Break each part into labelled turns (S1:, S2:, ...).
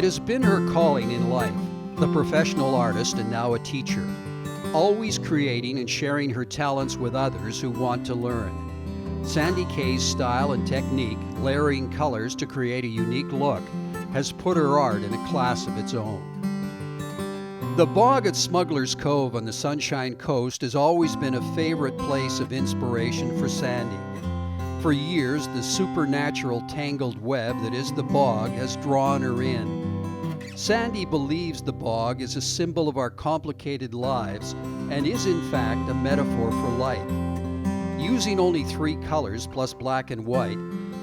S1: It has been her calling in life, the professional artist and now a teacher, always creating and sharing her talents with others who want to learn. Sandy Kay's style and technique, layering colors to create a unique look, has put her art in a class of its own. The bog at Smuggler's Cove on the Sunshine Coast has always been a favorite place of inspiration for Sandy. For years, the supernatural tangled web that is the bog has drawn her in. Sandy believes the bog is a symbol of our complicated lives and is in fact a metaphor for life. Using only 3 colors plus black and white,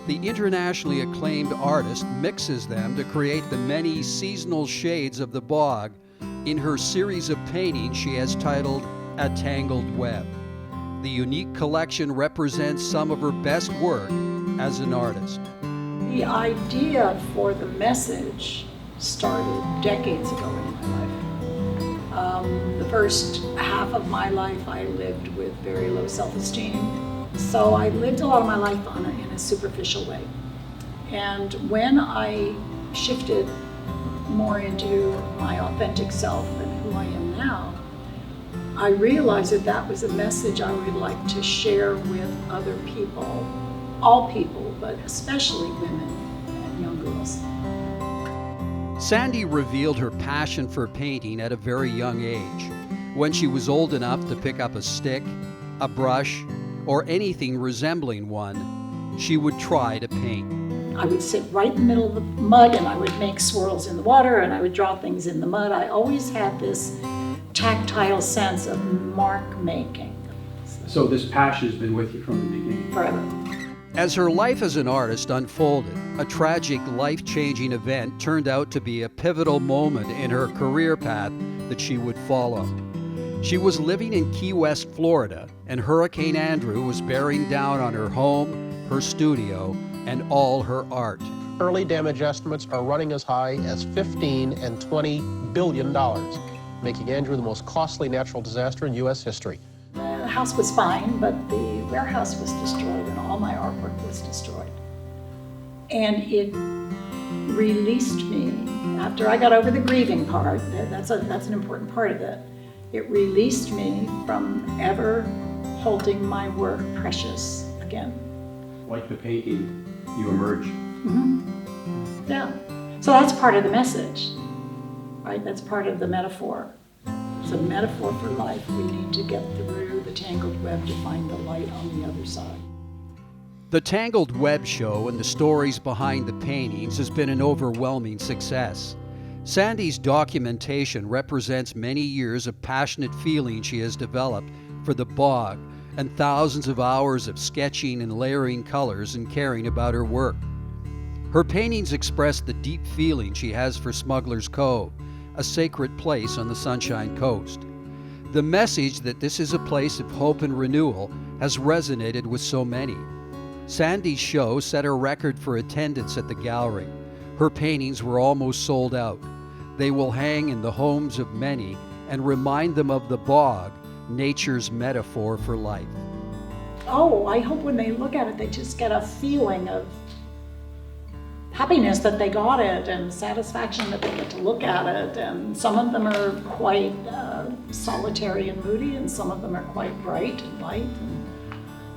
S1: the internationally acclaimed artist mixes them to create the many seasonal shades of the bog in her series of paintings she has titled A Tangled Web. The unique collection represents some of her best work as an artist.
S2: The idea for the message started decades ago in my life. The first half of my life I lived with very low self-esteem. So I lived a lot of my life in a superficial way. And when I shifted more into my authentic self and who I am now, I realized that that was a message I would like to share with other people, all people, but especially women and young girls.
S1: Sandy revealed her passion for painting at a very young age. When she was old enough to pick up a stick, a brush, or anything resembling one, she would try to paint.
S2: I would sit right in the middle of the mud and I would make swirls in the water and I would draw things in the mud. I always had this tactile sense of mark making.
S3: So this passion has been with you from the beginning?
S2: Forever.
S1: As her life as an artist unfolded, a tragic, life-changing event turned out to be a pivotal moment in her career path that she would follow. She was living in Key West, Florida, and Hurricane Andrew was bearing down on her home, her studio, and all her art.
S4: Early damage estimates are running as high as $15 and $20 billion, making Andrew the most costly natural disaster in U.S. history.
S2: The house was fine, but the warehouse was destroyed and all my artwork was destroyed. And it released me, after I got over the grieving part, that's an important part of it, it released me from ever holding my work precious again.
S3: Like the painting, you emerge.
S2: Mm-hmm. Yeah. So that's part of the message, right? That's part of the metaphor. It's a metaphor for life. We need to get through the tangled web to find the light on the other side.
S1: The Tangled Web show and the stories behind the paintings has been an overwhelming success. Sandy's documentation represents many years of passionate feeling she has developed for the bog and thousands of hours of sketching and layering colors and caring about her work. Her paintings express the deep feeling she has for Smuggler's Cove, a sacred place on the Sunshine Coast. The message that this is a place of hope and renewal has resonated with so many. Sandy's show set a record for attendance at the gallery. Her paintings were almost sold out. They will hang in the homes of many and remind them of the bog, nature's metaphor for life.
S2: Oh, I hope when they look at it, they just get a feeling of happiness that they got it and satisfaction that they get to look at it. And some of them are quite solitary and moody, and some of them are quite bright and light. And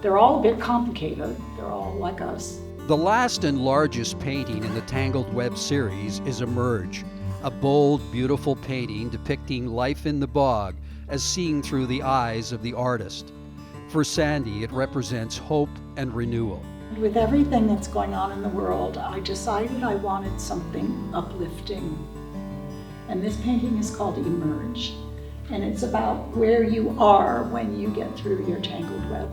S2: they're all a bit complicated. They're all like us.
S1: The last and largest painting in the Tangled Web series is Emerge, a bold, beautiful painting depicting life in the bog as seen through the eyes of the artist. For Sandy, it represents hope and renewal.
S2: With everything that's going on in the world, I decided I wanted something uplifting. And this painting is called Emerge. And it's about where you are when you get through your tangled web.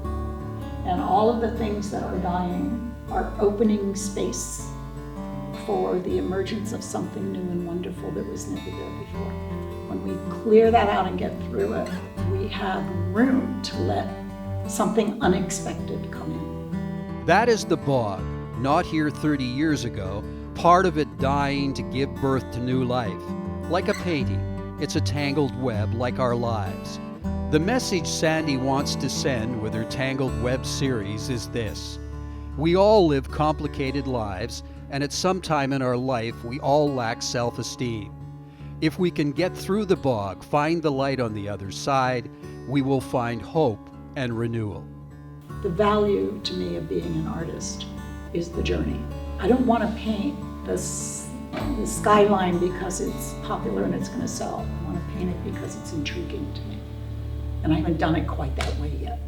S2: And all of the things that are dying are opening space for the emergence of something new and wonderful that was never there before. When we clear that out and get through it, we have room to let something unexpected come in.
S1: That is the bog, not here 30 years ago, part of it dying to give birth to new life. Like a painting, it's a tangled web like our lives. The message Sandy wants to send with her Tangled Web series is this: We all live complicated lives, and at some time in our life, we all lack self-esteem. If we can get through the bog, find the light on the other side, we will find hope and renewal.
S2: The value to me of being an artist is the journey. I don't want to paint the skyline because it's popular and it's going to sell. I want to paint it because it's intriguing to me. And I haven't done it quite that way yet.